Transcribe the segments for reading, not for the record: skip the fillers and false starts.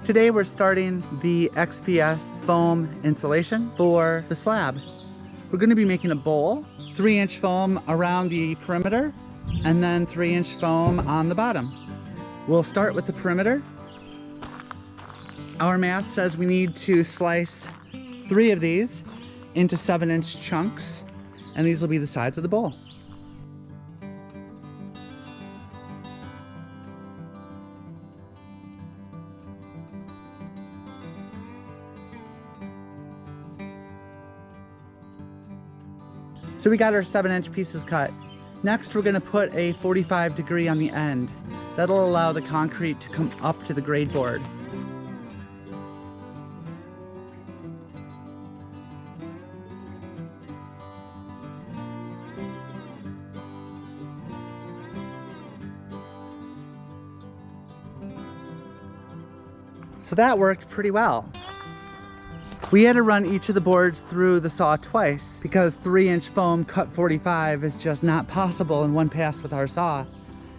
Today we're starting the XPS foam insulation for the slab. We're going to be making a bowl, 3-inch foam around the perimeter, and then 3-inch foam on the bottom. We'll start with the perimeter. Our math says we need to slice 3 of these into 7-inch chunks, and these will be the sides of the bowl. So we got our 7-inch pieces cut. Next, we're gonna put a 45 degree on the end. That'll allow the concrete to come up to the grade board. So that worked pretty well. We had to run each of the boards through the saw twice because 3-inch foam cut 45 is just not possible in one pass with our saw.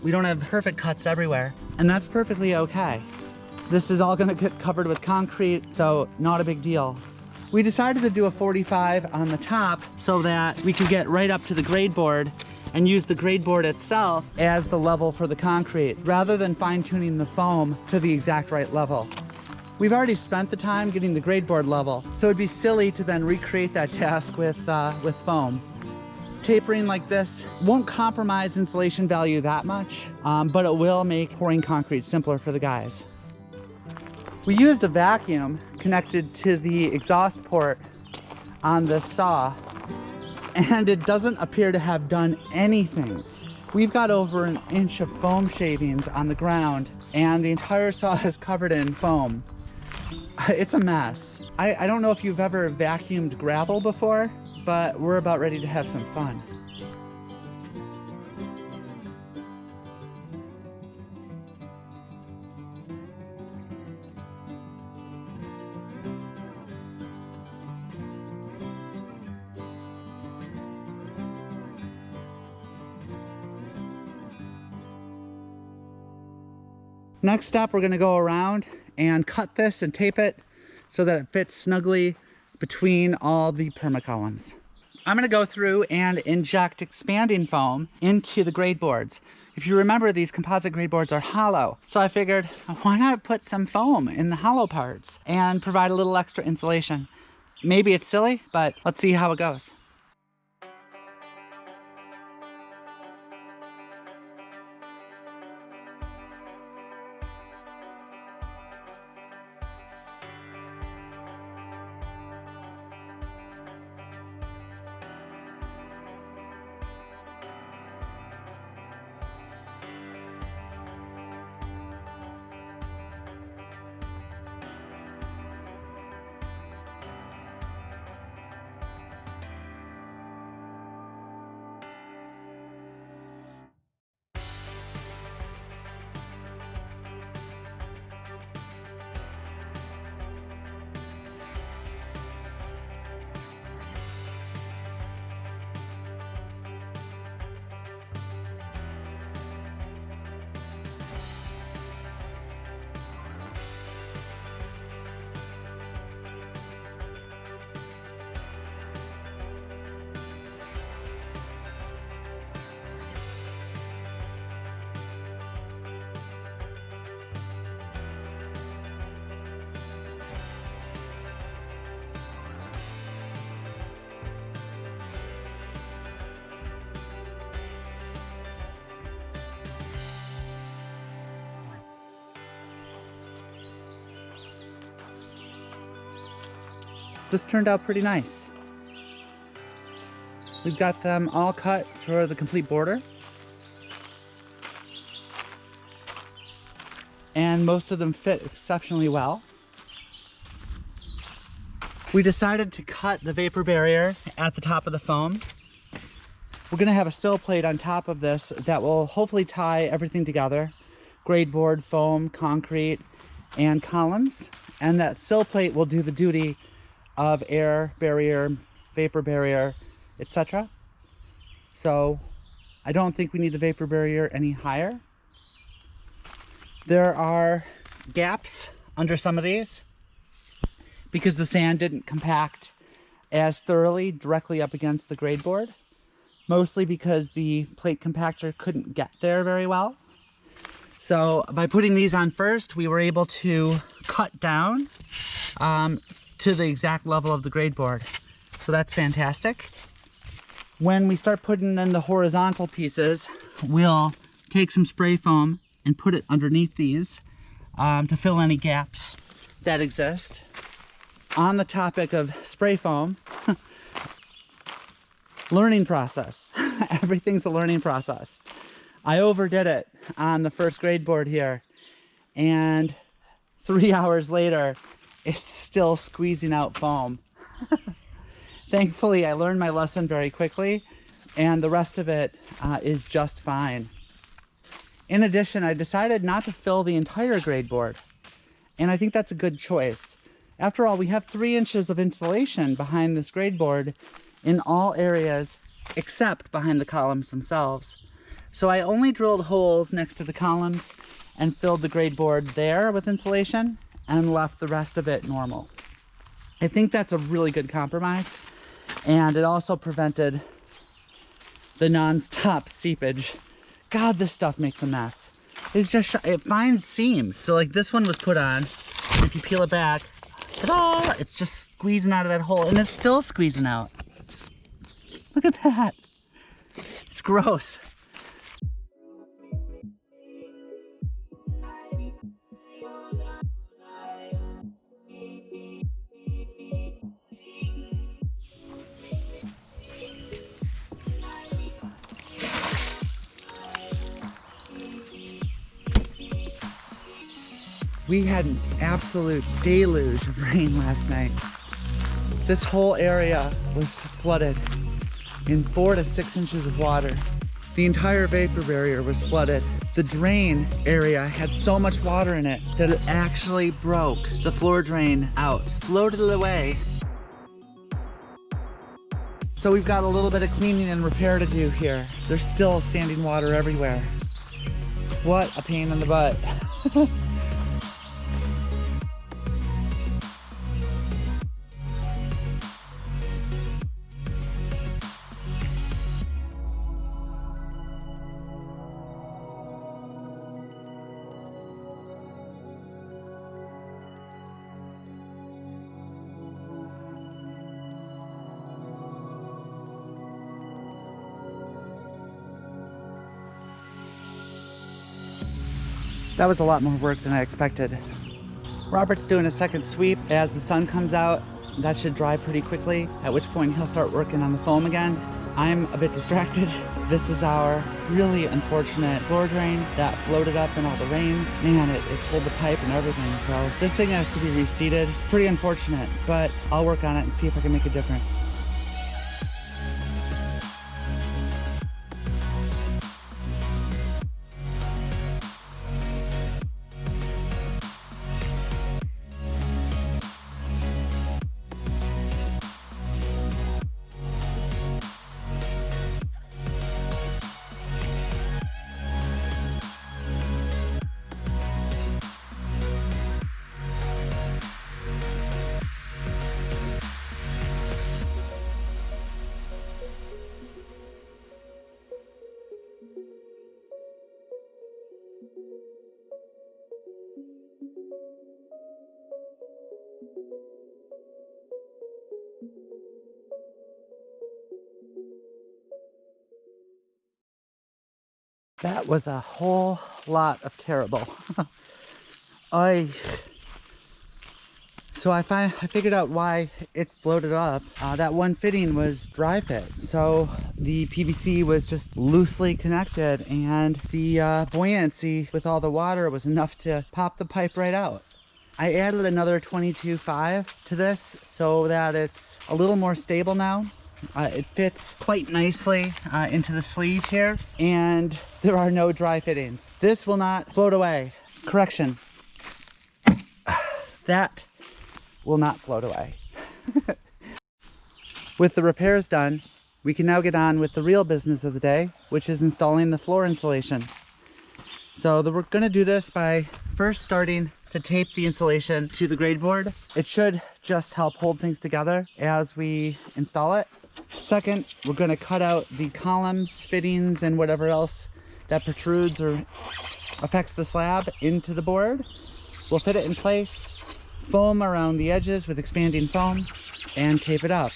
We don't have perfect cuts everywhere, and that's perfectly okay. This is all gonna get covered with concrete, so not a big deal. We decided to do a 45 on the top so that we could get right up to the grade board and use the grade board itself as the level for the concrete, rather than fine-tuning the foam to the exact right level. We've already spent the time getting the grade board level, so it'd be silly to then recreate that task with foam. Tapering like this won't compromise insulation value that much, but it will make pouring concrete simpler for the guys. We used a vacuum connected to the exhaust port on this saw, and it doesn't appear to have done anything. We've got over 1 inch of foam shavings on the ground, and the entire saw is covered in foam. It's a mess. I don't know if you've ever vacuumed gravel before, but we're about ready to have some fun. Next step, we're gonna go around and cut this and tape it so that it fits snugly between all the permacolumns. I'm gonna go through and inject expanding foam into the grade boards. If you remember, these composite grade boards are hollow. So I figured, why not put some foam in the hollow parts and provide a little extra insulation? Maybe it's silly, but let's see how it goes. This turned out pretty nice. We've got them all cut for the complete border. And most of them fit exceptionally well. We decided to cut the vapor barrier at the top of the foam. We're gonna have a sill plate on top of this that will hopefully tie everything together. Grade board, foam, concrete, and columns. And that sill plate will do the duty of air barrier, vapor barrier, etc. So I don't think we need the vapor barrier any higher. There are gaps under some of these because the sand didn't compact as thoroughly directly up against the grade board, mostly because the plate compactor couldn't get there very well. So by putting these on first, we were able to cut down to the exact level of the grade board. So that's fantastic. When we start putting in the horizontal pieces, we'll take some spray foam and put it underneath these to fill any gaps that exist. On the topic of spray foam, learning process. Everything's a learning process. I overdid it on the first grade board here, and 3 hours later, it's still squeezing out foam. Thankfully, I learned my lesson very quickly, and the rest of it is just fine. In addition, I decided not to fill the entire grade board, and I think that's a good choice. After all, we have 3 inches of insulation behind this grade board in all areas except behind the columns themselves. So I only drilled holes next to the columns and filled the grade board there with insulation and left the rest of it normal. I think that's a really good compromise, and it also prevented the non-stop seepage. God, this stuff makes a mess. It's just, it finds seams. So like this one was put on, if you peel it back, ta-da! It's just squeezing out of that hole, and it's still squeezing out. Look at that. It's gross. We had an absolute deluge of rain last night. This whole area was flooded in 4 to 6 inches of water. The entire vapor barrier was flooded. The drain area had so much water in it that it actually broke the floor drain out, floated it away. So we've got a little bit of cleaning and repair to do here. There's still standing water everywhere. What a pain in the butt. That was a lot more work than I expected. Robert's doing a second sweep as the sun comes out. That should dry pretty quickly, at which point he'll start working on the foam again. I'm a bit distracted. This is our really unfortunate floor drain that floated up in all the rain. Man, it pulled the pipe and everything. So this thing has to be reseated. Pretty unfortunate, but I'll work on it and see if I can make a difference. That was a whole lot of terrible. So I figured out why it floated up. That one fitting was dry fit, so the PVC was just loosely connected, and the buoyancy with all the water was enough to pop the pipe right out. I added another 22.5 to this so that it's a little more stable now. It fits quite nicely into the sleeve here, and there are no dry fittings. This will not float away. Correction. That will not float away. With the repairs done, we can now get on with the real business of the day, which is installing the floor insulation. So we're going to do this by first starting to tape the insulation to the grade board. It should just help hold things together as we install it. Second, we're going to cut out the columns, fittings, and whatever else that protrudes or affects the slab into the board. We'll fit it in place, foam around the edges with expanding foam, and tape it up.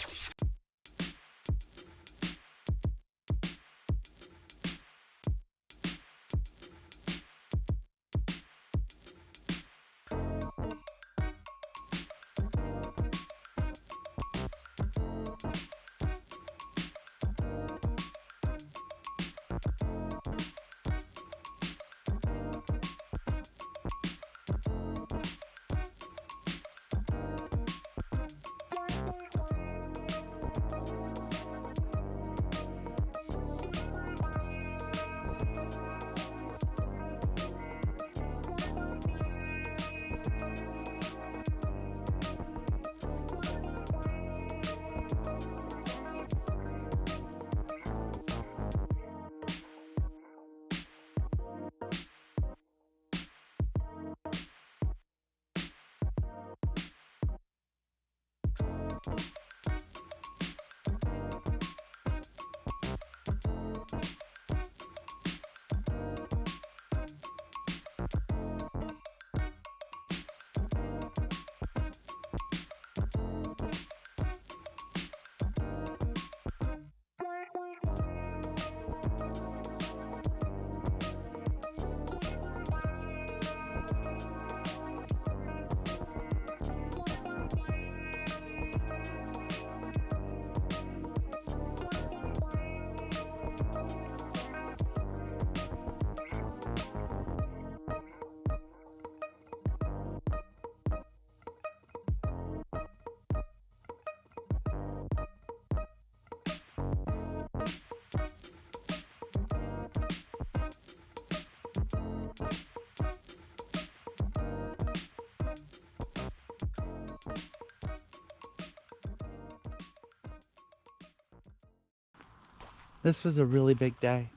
This was a really big day.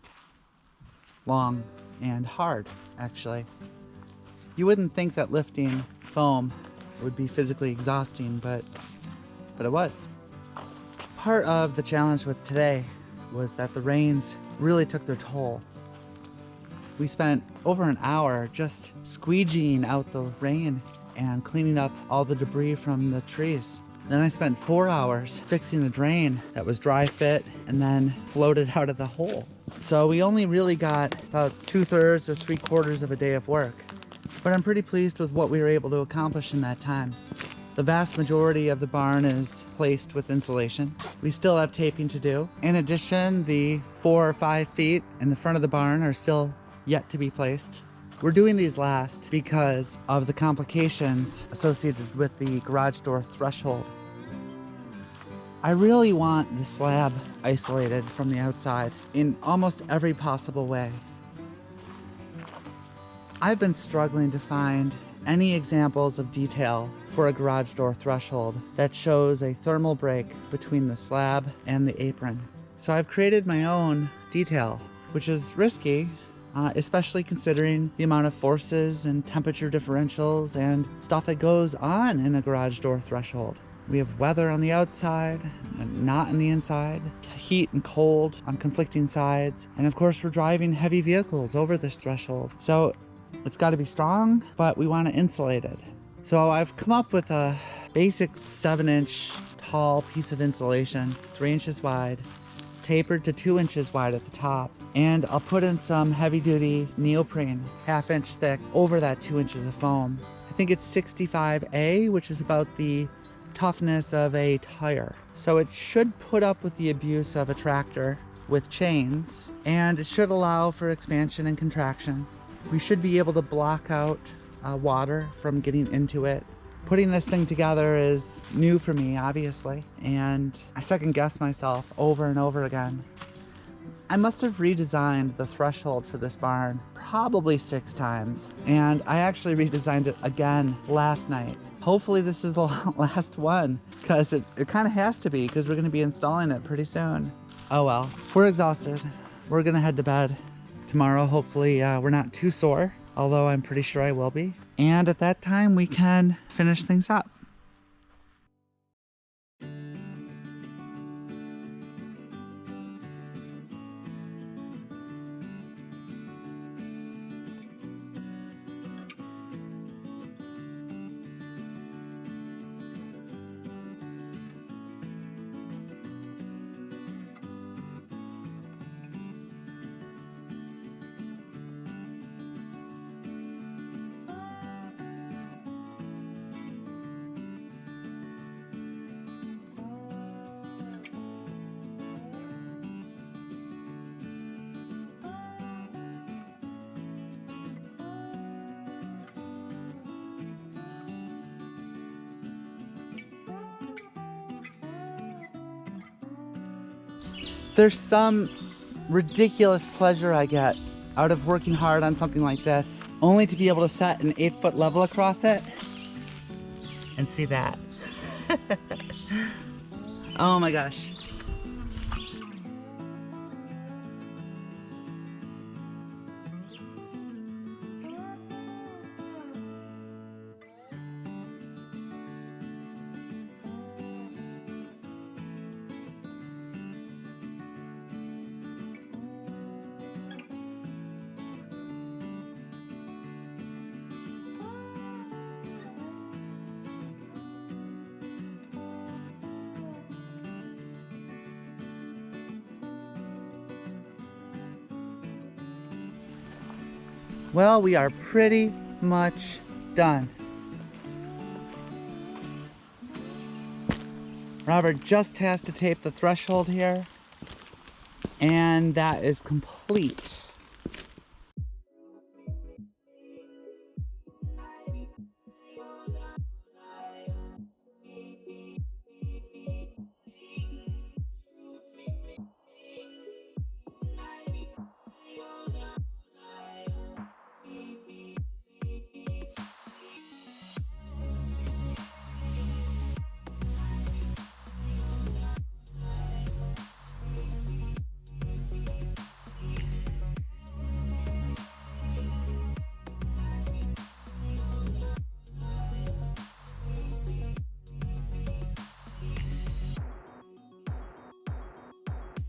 Long and hard, actually. You wouldn't think that lifting foam would be physically exhausting, but it was. Part of the challenge with today was that the rains really took their toll. We spent over an hour just squeegeeing out the rain and cleaning up all the debris from the trees. Then I spent 4 hours fixing a drain that was dry fit and then floated out of the hole. So we only really got about 2/3 or 3/4 of a day of work. But I'm pretty pleased with what we were able to accomplish in that time. The vast majority of the barn is placed with insulation. We still have taping to do. In addition, the 4 or 5 feet in the front of the barn are still yet to be placed. We're doing these last because of the complications associated with the garage door threshold. I really want the slab isolated from the outside in almost every possible way. I've been struggling to find any examples of detail for a garage door threshold that shows a thermal break between the slab and the apron. So I've created my own detail, which is risky, especially considering the amount of forces and temperature differentials and stuff that goes on in a garage door threshold. We have weather on the outside and not on the inside, heat and cold on conflicting sides, and of course we're driving heavy vehicles over this threshold. So it's got to be strong, but we want to insulate it. So I've come up with a basic 7-inch tall piece of insulation, 3 inches wide, tapered to 2 inches wide at the top. And I'll put in some heavy-duty neoprene, 1/2 inch thick, over that 2 inches of foam. I think it's 65A, which is about the toughness of a tire. So it should put up with the abuse of a tractor with chains, and it should allow for expansion and contraction. We should be able to block out water from getting into it. Putting this thing together is new for me, obviously, and I second guess myself over and over again. I must have redesigned the threshold for this barn probably 6 times, and I actually redesigned it again last night. Hopefully this is the last one, because it kind of has to be, because we're going to be installing it pretty soon. Oh well, we're exhausted. We're going to head to bed. Tomorrow, hopefully we're not too sore, although I'm pretty sure I will be. And at that time, we can finish things up. There's some ridiculous pleasure I get out of working hard on something like this, only to be able to set an 8-foot level across it and see that. Oh my gosh. Well, we are pretty much done. Robert just has to tape the threshold here, and that is complete.